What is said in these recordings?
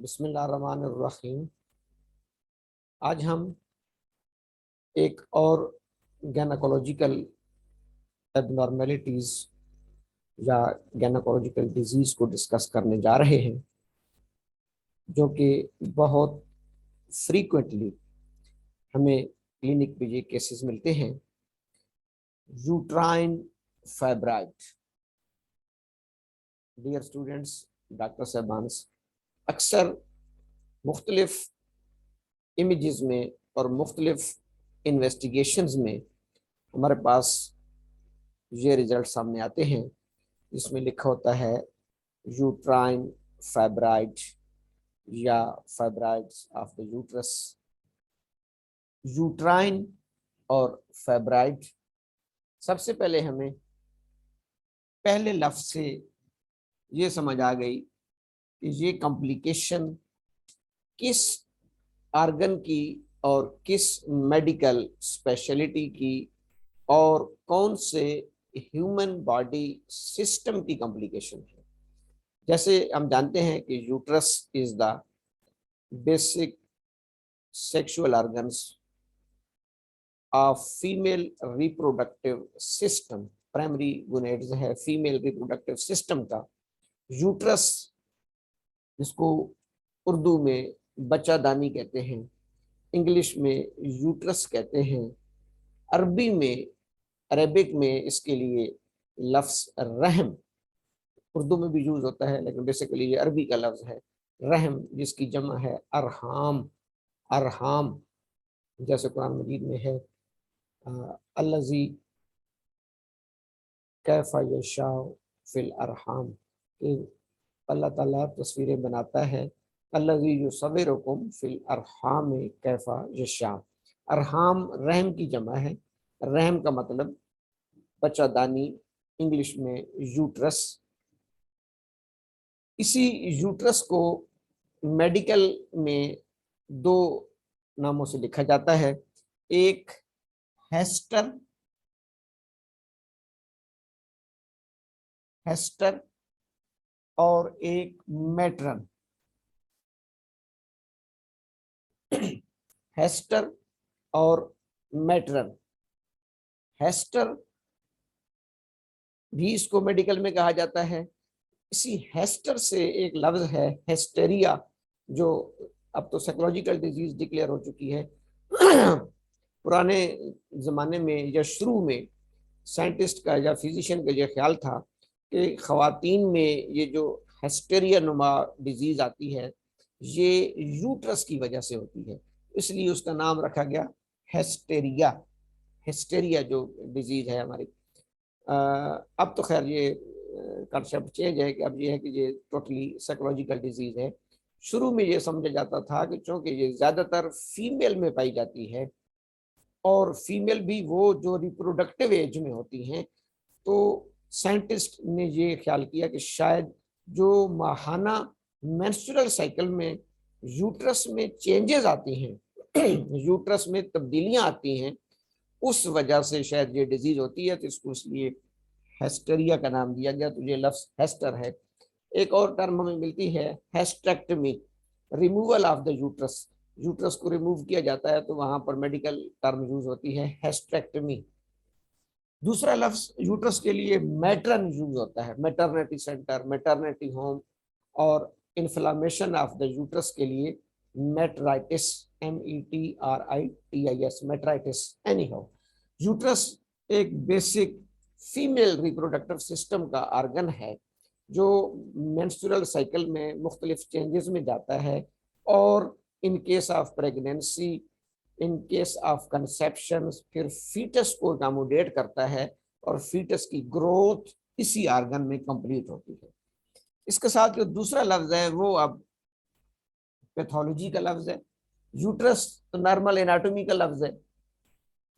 बिस्मिल्लाहिर्रहमानिर्रहीम। आज हम एक और गैनकोलॉजिकल एबनॉर्मेलिटीज या गैनकोलॉजिकल डिजीज को डिस्कस करने जा रहे हैं, जो कि बहुत फ्रीक्वेंटली हमें क्लिनिक में ये केसेस मिलते हैं। Uterine fibroid. Dear students, doctor साहबान्स, अक्सर मुख्तलिफ इमेजेस में और मुख्तलिफ इन्वेस्टिगेशंस में हमारे पास ये रिजल्ट सामने आते हैं, जिसमें लिखा होता है यूट्राइन फाइब्राइड या fibroids of the uterus. Uterine और फाइब्राइड, सबसे पहले हमें पहले लफ्ज से ये समझ आ गई कि ये कॉम्प्लिकेशन किस ऑर्गन की और किस मेडिकल स्पेशलिटी की और कौन से ह्यूमन बॉडी सिस्टम की कॉम्प्लिकेशन है। जैसे हम जानते हैं कि uterus is the basic sexual organs of female reproductive system. Primary gonads है फीमेल रिप्रोडक्टिव सिस्टम का। यूट्रस, जिसको उर्दू में बच्चादानी कहते हैं, इंग्लिश में यूट्रस कहते हैं, अरबी में अरेबिक में इसके लिए लफ्ज रहम, उर्दू में भी यूज होता है लेकिन बेसिकली ये अरबी का लफ्ज है रहम, जिसकी जमा है अरहाम। अरहाम, जैसे कुरान मजीद में है अल्लज़ी कैफ़ा यशाअ फिल अरहाम, कि अल्लाह ताला तस्वीरें बनाता है अल्लज़ी युसव्विरुकुम फिल अरहाम कैफ़ा यशाअ। अरहाम रहम की जमा है। रहम का मतलब बच्चादानी, इंग्लिश में यूट्रस। इसी यूट्रस को मेडिकल में दो नामों से लिखा जाता है। एक हेस्टर, हेस्टर और एक मैट्रन। हेस्टर और मैट्रन। हेस्टर भी इसको मेडिकल में कहा जाता है। इसी हेस्टर से एक लफ्ज है हेस्टेरिया, जो अब तो साइकोलॉजिकल डिजीज डिक्लेयर हो चुकी है। पुराने जमाने में या शुरू में साइंटिस्ट का या फिजिशियन का यह ख्याल था कि खवातीन में ये जो हेस्टेरिया नुमा डिजीज आती है ये यूट्रस की वजह से होती है, इसलिए उसका नाम रखा गया हेस्टेरिया। हेस्टेरिया जो डिजीज है हमारी, अब तो खैर ये कंसेप्ट चेंज है कि अब ये है कि ये टोटली साइकोलॉजिकल डिजीज है। शुरू में ये समझा जाता था कि चूंकि ये ज्यादातर फीमेल में पाई जाती है और फीमेल भी वो जो रिप्रोडक्टिव एज में होती हैं, तो साइंटिस्ट ने ये ख्याल किया कि शायद जो माहाना मेंस्ट्रुअल साइकिल में यूट्रस में चेंजेस आती हैं यूट्रस में तब्दीलियां आती हैं, उस वजह से शायद ये डिजीज होती है, तो इसको इसलिए हेस्टेरिया का नाम दिया गया। तो ये लफ्ज हेस्टर है। एक और टर्म हमें मिलती है hysterectomy, removal of the uterus. Uterus को रिमूव किया जाता है तो वहां पर मेडिकल टर्म यूज होती है हेस्टेक्टमी। दूसरा लफ्ज यूट्रस के लिए मैट्रन यूज होता है, मैटरनिटी सेंटर, मैटरनिटी होम। और इन्फ्लामेशन ऑफ द यूट्रस के लिए metritis, METRITIS, metritis. Any how, uterus एक बेसिक फीमेल रिप्रोडक्टिव सिस्टम का ऑर्गन है जो मेंस्ट्रुअल साइकिल में मुख्तलिफ चेंजेस में जाता है और in case of pregnancy, in case of conception, फिर फीटस को अकोमोडेट करता है और फीटस की ग्रोथ इसी ऑर्गन में कंप्लीट होती है। इसके साथ जो दूसरा लफ्ज है वो अब पैथोलॉजी का लफ्ज है। यूट्रस तो नॉर्मल एनाटॉमी का लफ्ज है।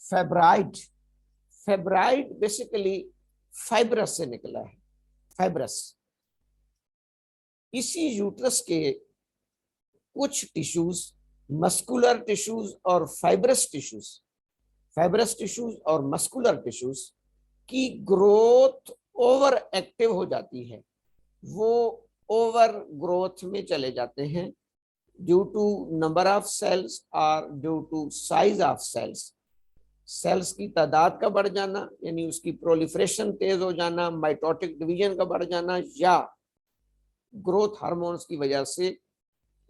फेब्राइड, फेब्राइड बेसिकली फाइब्रस से निकला है, फाइब्रस। इसी यूट्रस के कुछ टिश्यूज, मस्कुलर टिश्यूज और फाइब्रस टिश्यूज, फाइब्रस टिश्यूज और मस्कुलर टिश्यूज की ग्रोथ ओवर एक्टिव हो जाती है, वो ओवर ग्रोथ में चले जाते हैं due to number of cells और due to size of cells. Cells की तादाद का बढ़ जाना यानी उसकी प्रोलिफरेशन तेज हो जाना, माइटोटिक डिवीजन का बढ़ जाना, या ग्रोथ हार्मोन्स की वजह से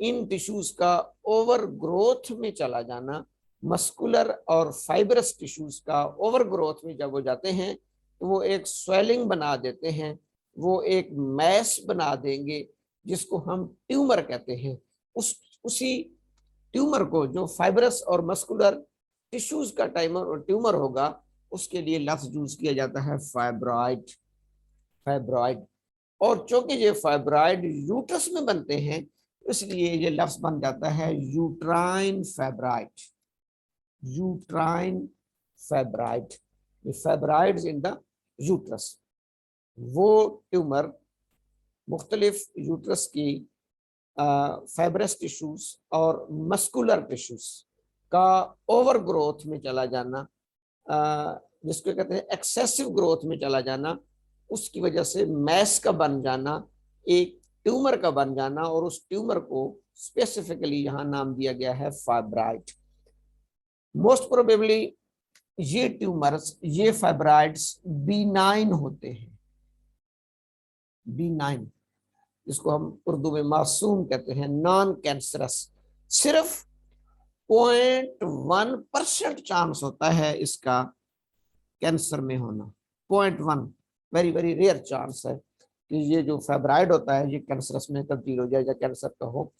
इन टिश्यूज का ओवर ग्रोथ में चला जाना। मस्कुलर और फाइब्रस टिश्यूज का ओवर ग्रोथ में जब हो जाते हैं तो वो एक स्वेलिंग बना देते हैं, वो एक मैस बना देंगे जिसको हम ट्यूमर कहते हैं। उसी ट्यूमर को, जो फाइब्रस और मस्कुलर टिश्यूज का ट्यूमर होगा, उसके लिए लफ्ज यूज किया जाता है फाइब्रॉइड। फाइब्रॉइड। और चूंकि ये फाइब्रॉइड यूट्रस में बनते हैं इसलिए ये लफ्ज बन जाता है uterine fibroid. Uterine fibroid, fibroids in the uterus. वो ट्यूमर मुख्तलिफ यूट्रस की फाइब्रस टिश्यूज और मस्कुलर टिश्यूज का ओवर ग्रोथ में चला जाना, जिसको कहते हैं एक्सेसिव ग्रोथ में चला जाना, उसकी वजह से मैस का बन जाना, एक ट्यूमर का बन जाना, और उस ट्यूमर को स्पेसिफिकली यहाँ नाम दिया गया है फाइब्रॉइड। मोस्ट प्रोबेबली ये ट्यूमर्स, ये फाइब्रॉइड्स B9 होते हैं। B9, जिसको हम उर्दू में मासूम कहते हैं, नॉन कैंसरस। सिर्फ 0.1% चांस होता है इसका कैंसर में होना। 0.1, वेरी वेरी रेयर चांस है कि ये जो फाइब्रॉइड होता है ये कैंसरस में तब्दील हो जाए या कैंसर का हो।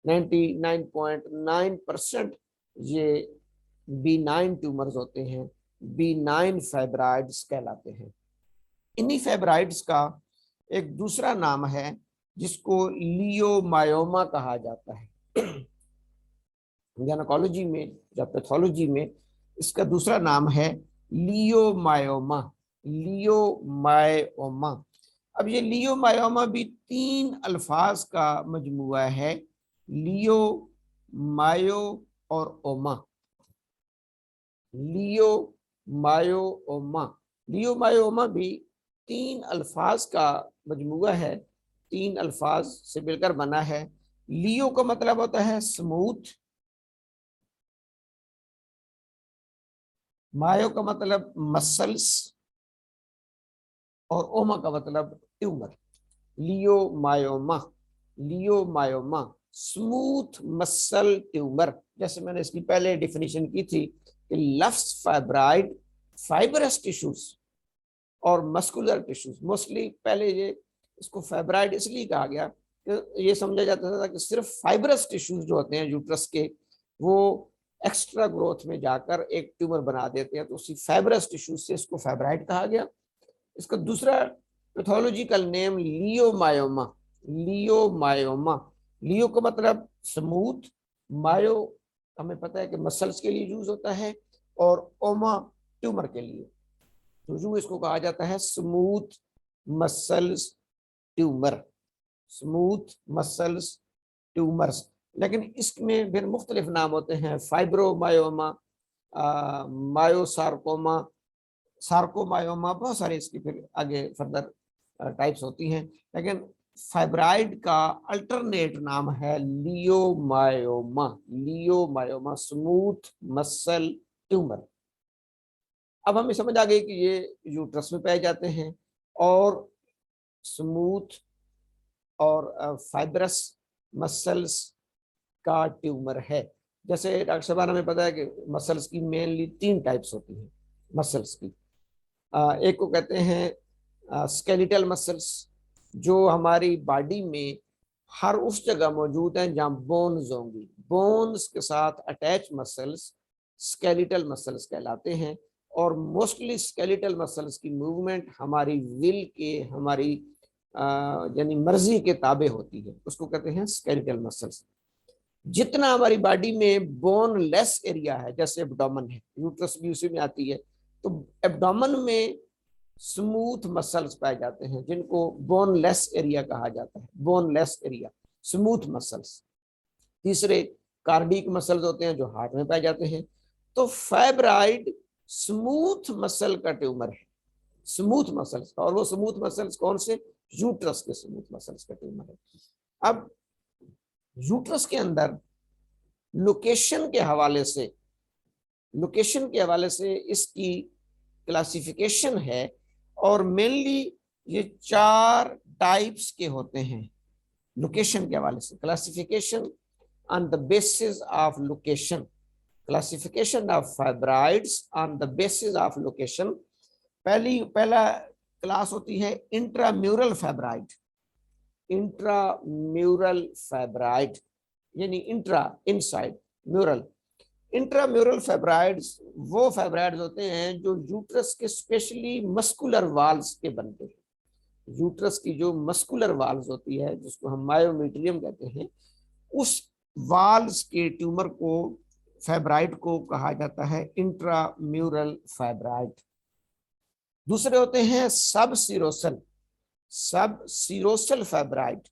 99.9% ये B9 ट्यूमर्स होते हैं, B9 फाइब्रॉइड्स कहलाते हैं। इन्हीं फाइब्रॉइड्स का एक दूसरा नाम है जिसको लियोमायोमा कहा जाता है। गायनेकोलॉजी में या पैथोलॉजी में इसका दूसरा नाम है लियोमायोमा। लियोमायोमा। अब ये लियोमायोमा भी 3 अल्फाज का मजमुआ है, लियो, मायो और ओमा। लियो मायो ओमा। लियोमायोमा भी 3 अल्फाज का मजमुआ है, 3 अल्फाज से मिलकर बना है। लियो का मतलब होता है स्मूथ, मायो का मतलब मसल्स, और ओमा का मतलब ट्यूमर। लियो मायोमा, लियो मायोमा, स्मूथ मसल ट्यूमर। जैसे मैंने इसकी पहले डेफिनेशन की थी कि लफ्ज फाइब्रॉइड, फाइब्रस टिश्यूज और मस्कुलर टिश्यूज। मोस्टली पहले ये इसको फाइब्रॉइड इसलिए कहा गया कि ये समझा जाता था कि सिर्फ फाइब्रस टिश्यूज जो होते हैं यूट्रस के, वो एक्स्ट्रा ग्रोथ में जाकर एक ट्यूमर बना देते हैं, तो उसी फाइब्रस टिश्यूज से इसको फाइब्रॉइड कहा गया। इसका दूसरा पैथोलॉजिकल नेम लियोमायोमा। लियोमायोमा, लियो का मतलब स्मूथ, मायो हमें पता है कि मसल्स के लिए यूज होता है, और ओमा ट्यूमर के लिए। तो यूं इसको कहा जाता है smooth muscles tumour, smooth muscles tumours. लेकिन इसमें फिर मुख्तलिफ नाम होते हैं, फाइब्रोमायोमा, मायोसार्कोमा, सार्कोमायोमा, बहुत सारे इसकी फिर आगे फर्दर टाइप्स होती हैं। लेकिन फाइब्रॉइड का अल्टरनेट नाम है leiomyoma. Leiomyoma, smooth muscle tumour. अब हमें समझ आ गई कि ये यूट्रस में पाए जाते हैं और स्मूथ और फाइब्रस मसल्स का ट्यूमर है। जैसे डॉक्टर साहब हमें पता है कि मसल्स की मेनली 3 टाइप्स होती हैं मसल्स की। एक को कहते हैं स्केलेटल मसल्स, जो हमारी बॉडी में हर उस जगह मौजूद हैं जहाँ बोन्स होंगी। बोन्स के साथ अटैच मसल्स स्केलेटल मसल्स कहलाते हैं। और मोस्टली स्केलेटल मसल्स की मूवमेंट हमारी विल के, हमारी यानी मर्जी के ताबे होती है, उसको कहते हैं स्केलेटल मसल्स। जितना हमारी बॉडी में बोन लेस एरिया है, जैसे एब्डोमेन है, यूट्रस भी उसी में आती है, तो एब्डोमेन में स्मूथ मसल्स पाए जाते हैं जिनको बोनलेस एरिया कहा जाता है। Boneless area, smooth muscles. तीसरे कार्डिक मसल्स होते हैं जो हार्ट में पाए जाते हैं। तो फाइब्रॉइड स्मूथ मसल का ट्यूमर है, स्मूथ मसल्स का। और वो स्मूथ मसल्स कौन से? यूट्रस के स्मूथ मसल्स का ट्यूमर है। अब यूट्रस के अंदर लोकेशन के हवाले से, इसकी क्लासिफिकेशन है, और मेनली ये 4 टाइप्स के होते हैं। लोकेशन के हवाले से classification on the basis of location, classification of fibroids on the basis of location. पहला क्लास होती है इंट्राम्यूरल फाइब्राइड। इंट्राम्यूरल फाइब्राइड यानी intra, inside, mural. Intramural fibroids वो फाइब्राइड्स होते हैं जो यूट्रस के स्पेशली मस्कुलर वाल्स के बनते हैं। यूट्रस की जो मस्कुलर वाल्स होती है, जिसको हम मायोमीट्रियम कहते हैं, उस वाल्स के ट्यूमर को, फाइब्राइड को कहा जाता है इंट्राम्यूरल फाइब्राइड। दूसरे होते हैं सब सीरोसल फाइब्राइड।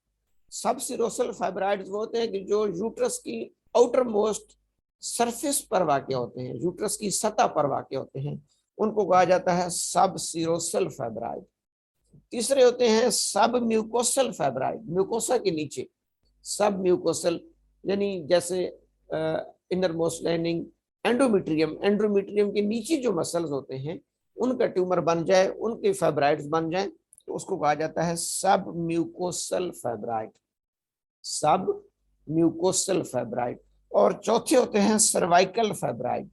सब सीरोसल फाइब्राइड वो होते हैं कि जो यूट्रस की आउटर मोस्ट सरफेस पर वाक़ होते हैं, यूट्रस की सतह पर वाक़ होते हैं, उनको कहा जाता है सब सीरोसल फाइब्राइड। तीसरे होते हैं सब म्यूकोसल फाइब्राइड, म्यूकोसा के नीचे, सब म्यूकोसल यानी जैसे inner most lining endometrium, endometrium के नीचे जो मसल्स होते हैं उनका ट्यूमर बन जाए, उनके फाइब्राइड्स बन जाए, तो उसको कहा जाता है सब म्यूकोसल फाइब्राइड, सब म्यूकोसल फाइब्राइड। और चौथे होते हैं सर्वाइकल फाइब्राइड।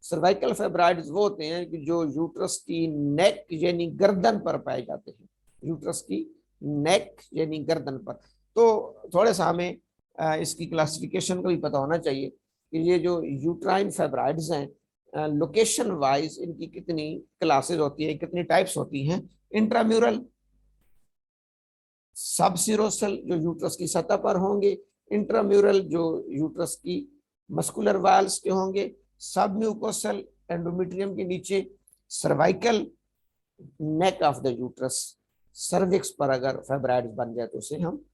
सर्वाइकल फाइब्राइड वो होते हैं कि जो यूट्रस की नेक यानी गर्दन पर पाए जाते हैं, यूट्रस की नेक यानी गर्दन पर। तो थोड़ा सा हमें इसकी क्लासिफिकेशन का भी पता होना चाहिए कि ये जो यूट्राइन फाइब्राइड्स हैं, लोकेशन वाइज इनकी कितनी क्लासेस होती है, कितनी टाइप्स होती हैं। इंट्राम्यूरल, सब सीरोसल जो यूट्रस की सतह पर होंगे, इंट्राम्यूरल जो यूट्रस की मस्कुलर वाल्स के होंगे, सब म्यूकोसल एंडोमेट्रियम के नीचे, cervical neck of the uterus, cervix पर अगर फाइब्राइड बन जाए तो उसे हम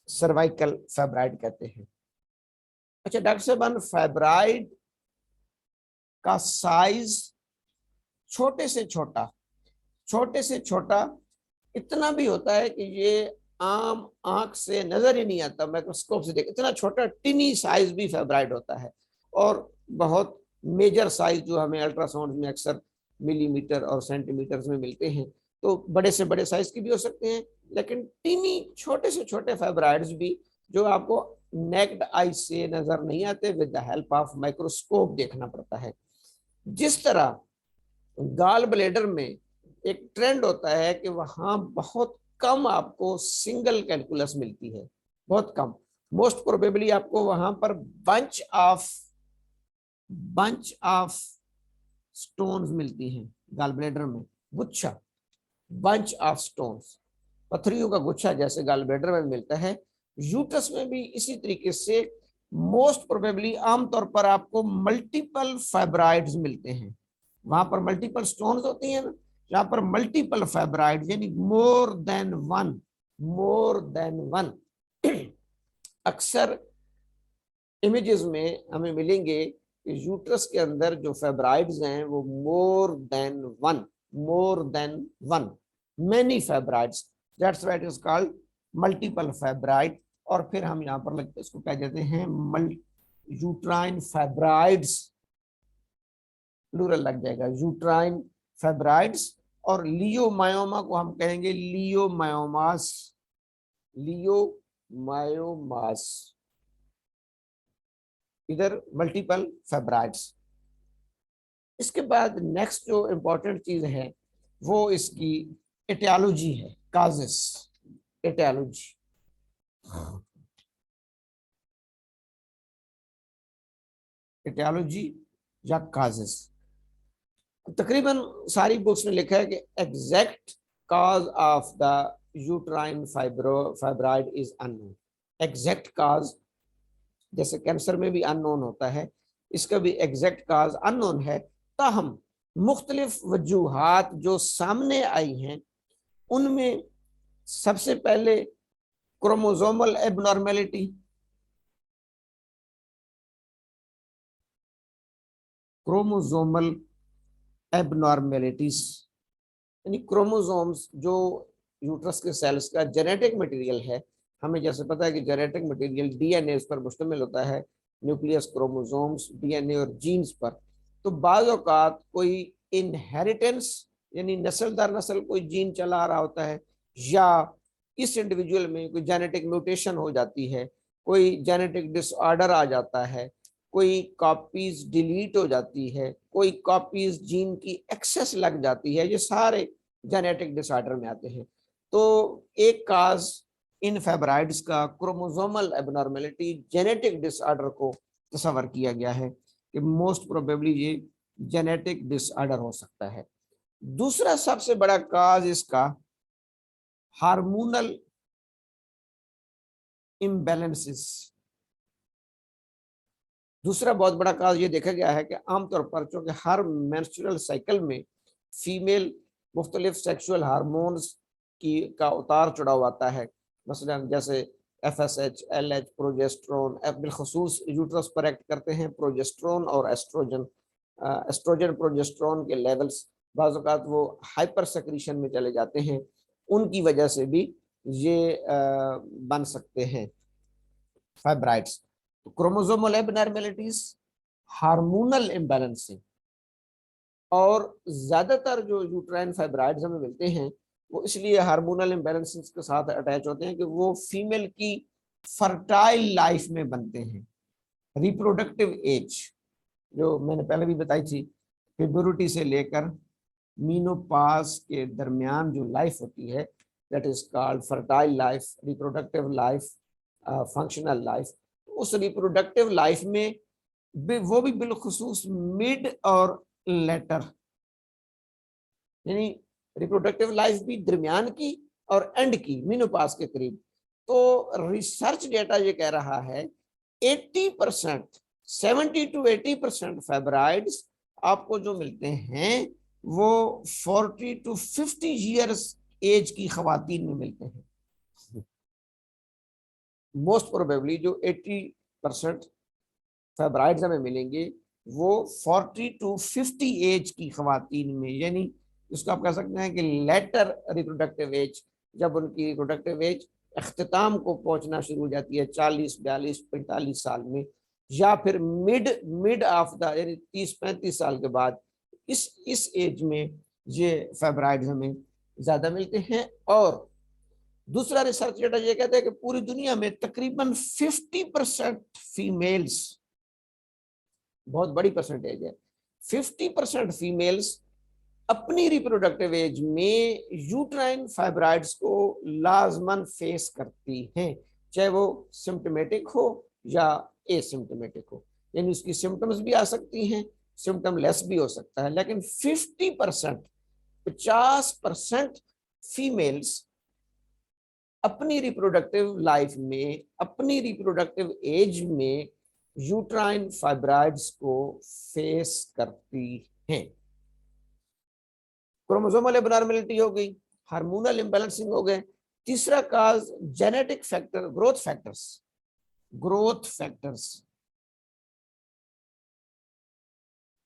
सर्वाइकल फाइब्राइड कहते हैं। अच्छा डॉक्टर साहब, फाइब्राइड का साइज छोटे से छोटा इतना भी होता है कि ये आम आंख से नजर ही नहीं आता, माइक्रोस्कोप से देख इतना छोटा टिनी साइज भी फाइब्राइड होता है। और बहुत मेजर साइज जो हमें अल्ट्रासाउंड में अक्सर मिलीमीटर और सेंटीमीटर में मिलते हैं, तो बड़े से बड़े साइज के भी हो सकते हैं, लेकिन टिनी छोटे से छोटे फाइब्राइड्स भी जो आपको नेक्ड आई से नजर नहीं आते, with the help of microscope देखना पड़ता है। जिस तरह गाल ब्लेडर में एक ट्रेंड होता है कि वहां बहुत कम आपको सिंगल कैलकुलस मिलती है, बहुत कम, मोस्ट प्रोबेबली आपको वहां पर बंच ऑफ स्टोन्स मिलती हैं। गाल ब्लेडर में गुच्छा, बंच ऑफ स्टोन्स, पथरियों का गुच्छा जैसे गाल ब्लेडर में मिलता है, यूट्रस में भी इसी तरीके से मोस्ट प्रोबेबली आमतौर पर आपको मल्टीपल फाइब्राइड्स मिलते हैं। वहां पर मल्टीपल स्टोन्स होती हैं ना, जहां पर मल्टीपल फाइब्राइड यानी मोर देन वन। अक्सर इमेजेस में हमें मिलेंगे कि यूट्रस के अंदर जो फाइब्राइड्स हैं वो more than one, many fibroids, that's why it is called multiple fibroid. और फिर हम यहाँ पर लगते इसको क्या कहते हैं, यूट्राइन फाइब्राइड्स, प्लूरल लग जाएगा, यूट्राइन फाइब्राइड्स। और लियोमायोमा को हम कहेंगे लियोमायोमास, इधर मल्टीपल फाइब्राइड्स। इसके बाद नेक्स्ट जो इंपॉर्टेंट चीज है वो इसकी एटियोलॉजी है, काजेस, एटियोलॉजी या काजेस। तकरीबन सारी बुक्स में लिखा है कि exact cause of the uterine fibroid is unknown. Exact cause जैसे कैंसर में भी अननोन होता है, इसका भी एग्जैक्ट काज अननोन है। ताहम मुख्तलिफ वजूहात जो सामने आई हैं उनमें सबसे पहले क्रोमोसोमल एबनॉर्मेलिटी, क्रोमोसोमल एबनॉर्मेलिटीज यानी क्रोमोसोम्स जो यूट्रस के सेल्स का जेनेटिक मटेरियल है हमें जैसे पता है कि जेनेटिक मटेरियल डीएनए पर मुश्तमिल होता है, न्यूक्लियस, क्रोमोसोम्स, डीएनए और जीन्स पर। तो बाज़ औक़ात कोई इनहेरिटेंस यानी नस्ल दर नस्ल कोई जीन चला आ रहा होता है, या इस इंडिविजुअल में कोई जेनेटिक म्यूटेशन हो जाती है, कोई जेनेटिक डिसऑर्डर आ जाता है, कोई कॉपीज डिलीट हो जाती है, कोई कॉपीज जीन की एक्सेस लग जाती है, ये सारे जेनेटिक डिसऑर्डर में आते हैं। तो एक काज इन फेब्राइड्स का क्रोमोसोमल एबनॉर्मेलिटी जेनेटिक डिसऑर्डर को तस्वर किया गया है कि मोस्ट प्रोबेबली ये जेनेटिक डिसऑर्डर हो सकता है। दूसरा सबसे बड़ा काज इसका हार्मोनल इम्बैलेंसेस। दूसरा बहुत बड़ा काज ये देखा गया है कि आमतौर पर चूंकि हर मेंस्ट्रुअल साइकिल में फीमेल मुख्तलिफ सेक्सुअल हार्मोन्स की का उतार चढ़ाव आता है, मसलन जैसे FSH, LH, प्रोजेस्ट्रोन, बिलखसूस यूट्रस पर एक्ट करते हैं प्रोजेस्ट्रोन और एस्ट्रोजन। एस्ट्रोजन प्रोजेस्ट्रोन के लेवल्स बाज़ औक़ात वो हाइपर सेक्रीशन में चले जाते हैं, उनकी वजह से भी ये बन सकते हैं fibroids. Chromosomal abnormalities, hormonal imbalancing, और ज्यादातर जो यूट्राइन फाइब्राइड्स हमें मिलते हैं वो इसलिए हार्मोनल इम्बैलेंसेस के साथ अटैच होते हैं कि वो फीमेल की फर्टाइल लाइफ में बनते हैं। रिप्रोडक्टिव एज जो मैंने पहले भी बताई थी, प्यूबर्टी से लेकर मीनोपाज के दरमियान जो लाइफ होती है, that is called fertile life, reproductive life, functional life. उस रिप्रोडक्टिव लाइफ में वो भी बिलखुसूस मिड और लेटर, यानी रिप्रोडक्टिव लाइफ भी दरमियान की और एंड की, मीनोपाज के करीब। तो रिसर्च डेटा ये कह रहा है 80%, 70 to 80% फाइब्राइड्स आपको जो मिलते हैं वो 40 to 50 ईयर्स एज की खवातीन में मिलते हैं। मोस्ट प्रोबेबली जो 80% फाइब्राइड्स हमें मिलेंगे वो 40 to 50 एज की खवातीन में, यानी इसको आप कह सकते हैं कि लेटर रिप्रोडक्टिव एज, जब उनकी रिप्रोडक्टिव एज अख्तिताम को पहुंचना शुरू हो जाती है 40, 42, 45 साल में, या फिर मिड ऑफ द यानी 30-35 साल के बाद, इस एज में ये फाइब्राइड्स हमें ज्यादा मिलते हैं। और दूसरा रिसर्च डेटा ये कहता है कि पूरी दुनिया में तकरीबन 50% फीमेल्स, बहुत बड़ी परसेंटेज है, 50% फीमेल्स अपनी रिप्रोडक्टिव एज में यूट्राइन फाइब्राइड्स को लाजमन फेस करती हैं, चाहे वो सिम्टोमेटिक हो या एसिम्टोमेटिक हो, यानी उसकी सिम्टम्स भी आ सकती हैं, सिम्टम लेस भी हो सकता है, लेकिन 50% फीमेल्स अपनी रिप्रोडक्टिव लाइफ में, अपनी रिप्रोडक्टिव एज में यूट्राइन फाइब्राइड्स को फेस करती हैं। क्रोमोसोमल एबनॉर्मेलिटी हो गई, हार्मोनल इम्बैलेंसिंग हो गए। तीसरा cause genetic factor, growth factors. Growth factors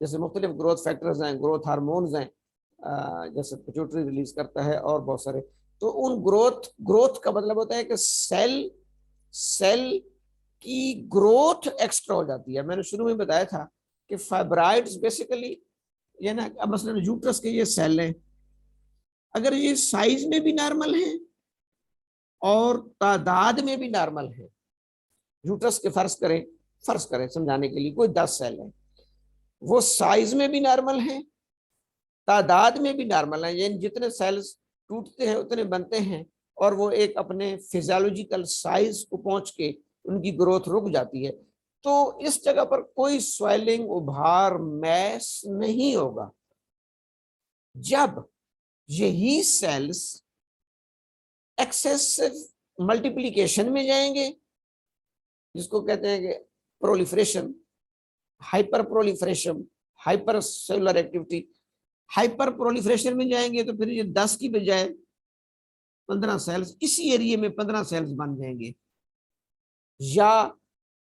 जैसे मुख्तलिफ ग्रोथ फैक्टर्स हैं, ग्रोथ हार्मोन्स हैं, जैसे पिट्यूटरी रिलीज करता है और बहुत सारे। तो उन ग्रोथ का मतलब होता है कि सेल की ग्रोथ एक्स्ट्रा हो जाती है। मैंने शुरू में बताया था कि फाइब्राइड्स बेसिकली ये ना, अब मसलन यूट्रस के ये सेल हैं, अगर ये साइज में भी नॉर्मल है और तादाद में भी नॉर्मल है, यूट्रस के फर्ज करें समझाने के लिए कोई 10 सेल है, वो साइज में भी नॉर्मल है, तादाद में भी नॉर्मल है, यानी जितने सेल्स टूटते हैं उतने बनते हैं, और वो एक अपने फिजियोलॉजिकल साइज को पहुंच के उनकी ग्रोथ रुक जाती है। तो इस जगह पर कोई स्वेलिंग, उभार, मैस नहीं होगा। जब यही सेल्स एक्सेसिव मल्टीप्लिकेशन में जाएंगे, जिसको कहते हैं कि proliferation, hyper proliferation, hyper cellular activity, hyper proliferation में जाएंगे तो फिर ये 10 की बजाय 15 सेल्स, इसी एरिया में 15 सेल्स बन जाएंगे, या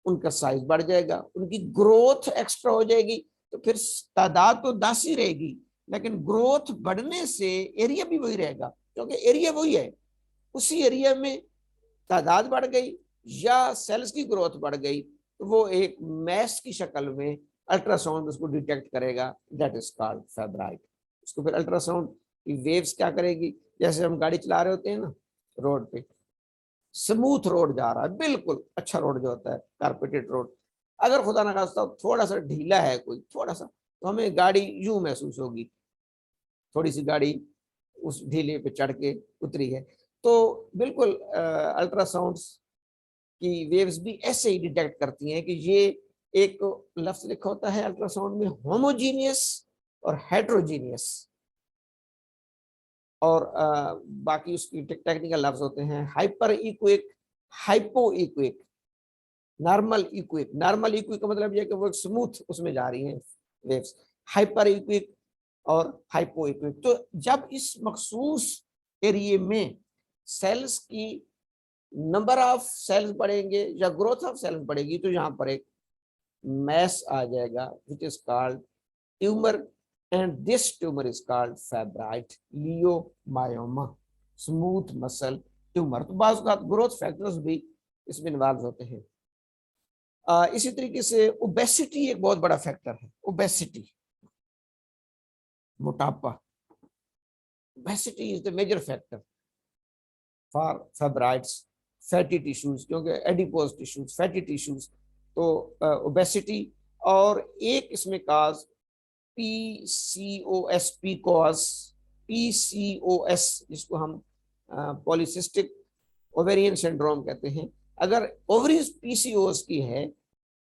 उनका साइज बढ़ जाएगा, उनकी ग्रोथ एक्स्ट्रा हो जाएगी। तो फिर तादाद तो 10 ही रहेगी, लेकिन ग्रोथ बढ़ने से एरिया भी वही रहेगा, क्योंकि एरिया वही है, उसी एरिया में तादाद बढ़ गई या सेल्स की ग्रोथ बढ़ गई, तो वो एक मैस की शक्ल में अल्ट्रासाउंड उसको डिटेक्ट करेगा, दैट इज कॉल्ड फेब्राइड। उसको फिर अल्ट्रासाउंड की वेव्स क्या करेगी, जैसे हम गाड़ी चला रहे होते हैं ना रोड पे, स्मूथ रोड जा रहा है, बिल्कुल अच्छा रोड जो होता है कारपेटेड रोड, अगर खुदा ना खास्ता थोड़ा सा ढीला है कोई थोड़ा सा, तो हमें गाड़ी यूं महसूस होगी, थोड़ी सी गाड़ी उस ढीले पे चढ़ के उतरी है। तो बिल्कुल अल्ट्रासाउंड्स की वेव्स भी ऐसे ही डिटेक्ट करती हैं कि ये एक लफ्ज लिखा होता है अल्ट्रासाउंड में होमोजीनियस और हेट्रोजीनियस, और बाकी उसकी टेक्निकल लफ्ज होते हैं हाइपर इक्विक, हाइपो इक्विक, नॉर्मल इक्विक। नॉर्मल इक्विक का मतलब यह कि वो एक स्मूथ उसमें जा रही हैं वेव्स, हाइपर इक्विक और हाइपो इक्विक। तो जब इस मखसूस एरिया में सेल्स की नंबर ऑफ सेल्स बढ़ेंगे या ग्रोथ ऑफ सेल्स बढ़ेगी, तो यहाँ पर एक मैस आ जाएगा which is called tumour, and this tumour is called fibroid leiomyoma, smooth muscle tumour. तो बाज़ ग्रोथ फैक्टर्स भी इसमें इन्वॉल्व होते हैं। इसी तरीके से ओबेसिटी एक बहुत बड़ा फैक्टर है। ओबेसिटी, मोटापा, obesity is the major factor for fibroids, fatty tissues, क्योंकि एडिपोज टिश्यूज, फैटी टिश्यूज, तो ओबेसिटी। और एक इसमें काज PCOS, PCOS जिसको हम पॉलीसिस्टिक ओवेरियन सिंड्रोम कहते हैं। अगर ओवरीज PCOS की है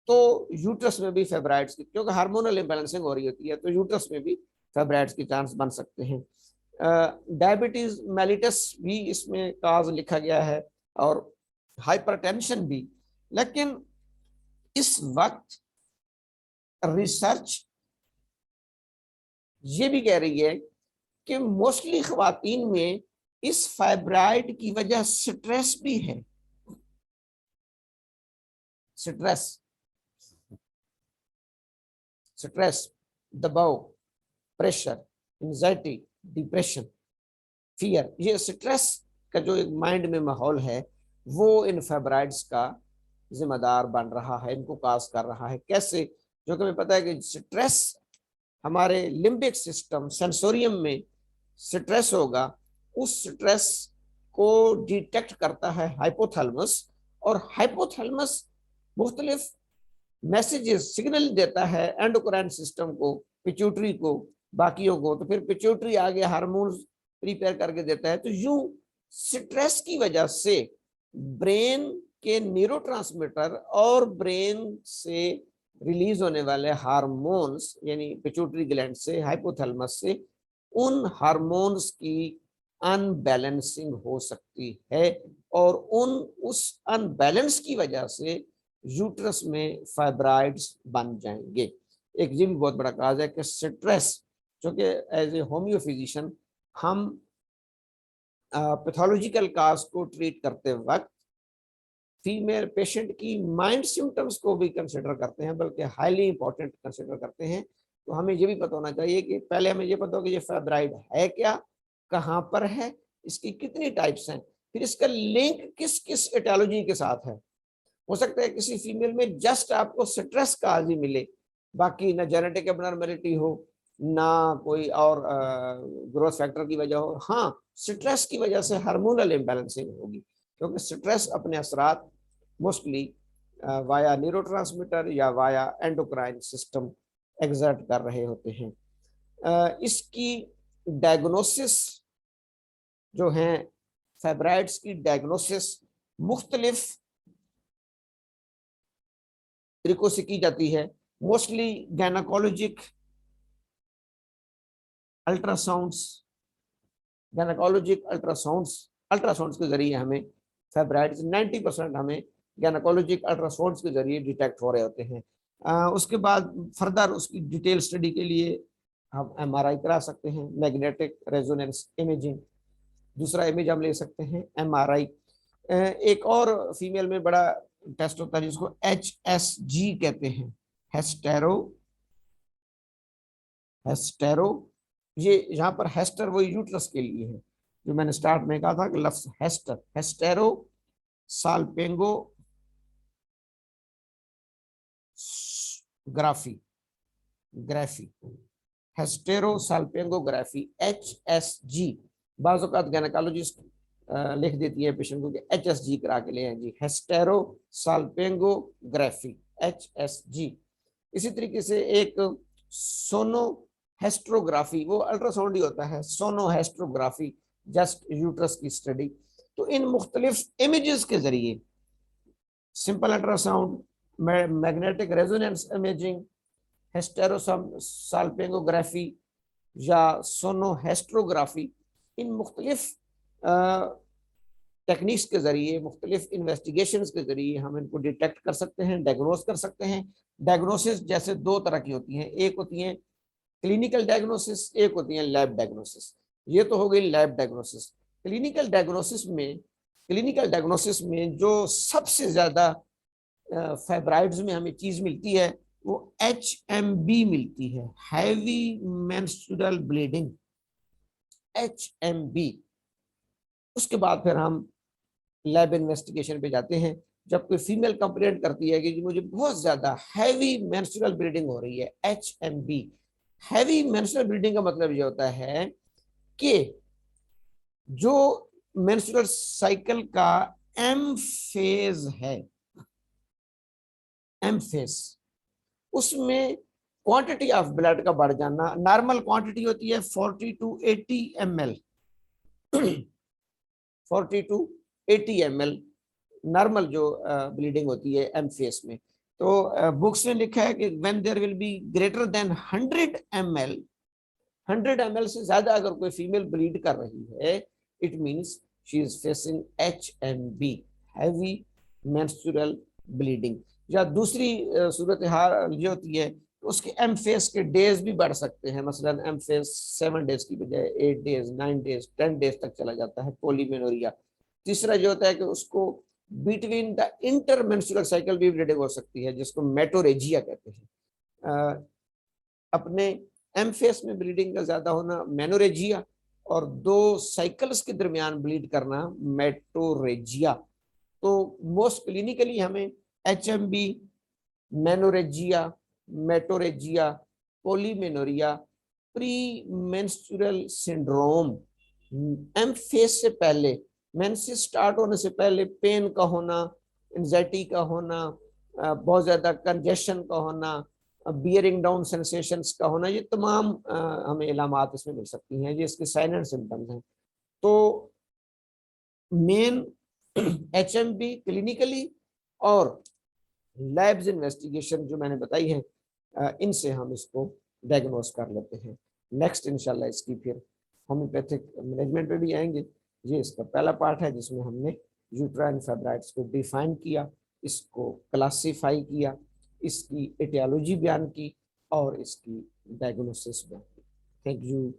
तो यूट्रस में भी फेब्राइड्स की, क्योंकि हार्मोनल इम्बैलेंसिंग हो रही होती है, तो यूट्रस में भी फेब्राइड्स के चांस बन सकते हैं। डायबिटीज मेलिटस भी इसमें काज लिखा गया है, और हाइपरटेंशन भी। लेकिन इस वक्त रिसर्च ये भी कह रही है कि मोस्टली ख्वातीन में इस फाइब्राइड की वजह स्ट्रेस भी है। स्ट्रेस, स्ट्रेस, दबाव, प्रेशर, एंजाइटी, डिप्रेशन, फियर, ये स्ट्रेस का जो एक माइंड में माहौल है वो इन फेब्राइड्स का जिम्मेदार बन रहा है, इनको काज कर रहा है। कैसे? जो कि हमें पता है कि स्ट्रेस हमारे लिम्बिक सिस्टम, सेंसोरियम में स्ट्रेस होगा, उस स्ट्रेस को डिटेक्ट करता है हाइपोथैलेमस, और हाइपोथैलेमस मुख्तलिफ मैसेजेस, सिग्नल देता है एंडोक्राइन सिस्टम को, पिट्यूटरी को, बाकियों को, तो फिर पिट्यूटरी आगे हार्मोन्स प्रिपेयर करके देता है। तो यूं स्ट्रेस की वजह से ब्रेन के न्यूरोट्रांसमीटर और ब्रेन से रिलीज होने वाले हार्मोन्स, यानी पिट्यूटरी ग्लैंड से, हाइपोथैलेमस से, उन हार्मोन्स की अनबैलेंसिंग हो सकती है, और उस अनबैलेंस की वजह से यूट्रस में फाइब्राइड्स बन जाएंगे। एक ये भी बहुत बड़ा काज है कि स्ट्रेस, जो कि एज ए होम्यो फिजिशियन हम पैथोलॉजिकल काज को ट्रीट करते वक्त फीमेल पेशेंट की माइंड सिम्टम्स को भी कंसिडर करते हैं, बल्कि हाईली इंपॉर्टेंट कंसिडर करते हैं। तो हमें ये भी पता होना चाहिए कि पहले हमें ये पता हो कि ये फाइब्राइड है क्या, कहाँ पर है, इसकी कितनी टाइप्स हैं, फिर इसका लिंक किस किस एटियोलॉजी के साथ है। हो सकता है किसी फीमेल में जस्ट आपको स्ट्रेस काज ही मिले, बाकी ना जेनेटिक एबनॉर्मेलिटी हो, ना कोई और ग्रोथ फैक्टर की वजह हो। हाँ, स्ट्रेस की वजह से हार्मोनल इम्बैलेंसिंग होगी, क्योंकि स्ट्रेस अपने असरात मोस्टली वाया न्यूरोट्रांसमीटर या वाया एंडोक्राइन सिस्टम एग्जर्ट कर रहे होते हैं। इसकी डायग्नोसिस जो है, फेब्राइड्स की डायग्नोसिस मुख्तलिफ तरीकों से की जाती है। Mostly gynaecologic ultrasounds, gynaecologic ultrasounds के जरिए हमें फेब्राइड्स 90% हमें गायनेकोलॉजिक अल्ट्रासाउंड्स के जरिए डिटेक्ट हो रहे होते हैं। उसके बाद फर्दर उसकी डिटेल स्टडी के लिए हम MRI करा सकते हैं, मैग्नेटिक रेजोनेंस इमेजिंग। दूसरा इमेज हम ले सकते हैं MRI। एक और फीमेल में बड़ा टेस्ट होता है जिसको HSG कहते हैं, हेस्टेरो। ये यहाँ पर हेस्टर वो यूट्रस के लिए है, जो मैंने स्टार्ट में कहा था कि लफ्ज हेस्टेरो साल्पेंगोग्राफी, ग्राफी, हेस्टेरोसाल्पिंगोग्राफी, HSG। बाज़ औक़ात गायनेकोलॉजिस्ट लिख देती है पेशेंट को कि HSG करा के ले आए जी, हेस्टेरोसाल्पिंगोग्राफी, HSG। इसी तरीके से एक सोनोहेस्ट्रोग्राफी, वो अल्ट्रासाउंड ही होता है, सोनोहेस्ट्रोग्राफी, जस्ट यूट्रस की स्टडी। तो इन मुख्तलिफ इमेजेस के जरिए, simple ultrasound, magnetic resonance imaging, hysterosalpingography या सोनोहेस्ट्रोग्राफी, इन मुख्तलिफ टेक्निक्स के जरिए, मुख्तलिफ इन्वेस्टिगेशंस के जरिए हम इनको डिटेक्ट कर सकते हैं, डायग्नोस कर सकते हैं। डायग्नोसिस जैसे दो तरह की होती हैं, एक होती है क्लिनिकल डायग्नोसिस, एक होती है लैब डायग्नोसिस। ये तो हो गई लैब डायग्नोसिस। क्लिनिकल डायग्नोसिस में जो सबसे ज्यादा फाइब्राइड्स में हमें चीज मिलती है वो HMB मिलती है, हैवी मेंस्ट्रुअल ब्लीडिंग, HMB। उसके बाद फिर हम लैब इन्वेस्टिगेशन पे जाते हैं। जब कोई फीमेल कंप्लेंट करती है कि मुझे बहुत ज्यादा हैवी मेंस्ट्रुअल ब्लीडिंग हो रही है, HMB। हैवी मेंस्ट्रुअल ब्लीडिंग का मतलब ये होता है कि जो मेंस्ट्रुअल साइकिल का M फेज है, M फेज, उसमें क्वांटिटी ऑफ ब्लड का बढ़ जाना। नॉर्मल क्वांटिटी होती है 40 to 80 ml, 40 to 80 ml normal जो ब्लीडिंग होती है एम फेस में। तो बुक्स में लिखा है कि when there will be greater than 100 ml, 100 ml से ज्यादा अगर कोई फीमेल ब्लीड कर रही है, it means she is facing HMB, heavy menstrual bleeding. या दूसरी सूरत हाल ये होती है, उसके एम फेस के डेज भी बढ़ सकते हैं। मसलन एम फेस 7 डेज की बजाय 8 डेज, 9 डेज, 10 डेज तक चला जाता है, पॉलीमेनोरिया। तीसरा जो होता है कि उसको बिटवीन द इंटरमेंस्ट्रुअल साइकिल भी ब्लीडिंग हो सकती है, जिसको मेटोरेजिया कहते हैं। अपने एम फेस में ब्लीडिंग का ज्यादा होना मेनोरेजिया, और दो साइकिल्स के दरमियान ब्लीड करना मेटोरेजिया। तो मोस्ट क्लिनिकली हमें HMB, menorrhagia, metrorrhagia, polymenorrhoea, pre menstrual syndrome, एम फेस से पहले, मेंसेस स्टार्ट होने से पहले पेन का होना, एंजाइटी का होना, बहुत ज्यादा कंजेशन का होना, बियरिंग डाउन सेंसेशंस का होना, ये तमाम हमें इलामात इसमें मिल सकती हैं, ये इसके साइन एंड सिम्टम्स हैं। तो मेन HMB क्लिनिकली और लैब्स इन्वेस्टिगेशन जो मैंने बताई है, इनसे हम इसको डायग्नोस कर लेते हैं। नेक्स्ट इंशाल्लाह इसकी फिर होम्योपैथिक मैनेजमेंट पे भी आएंगे। ये इसका पहला पार्ट है जिसमें हमने यूट्राइन फाइब्राइड्स को डिफाइन किया, इसको क्लासिफाई किया, इसकी एटियोलॉजी बयान की और इसकी डायग्नोसिस बयान की। Thank you.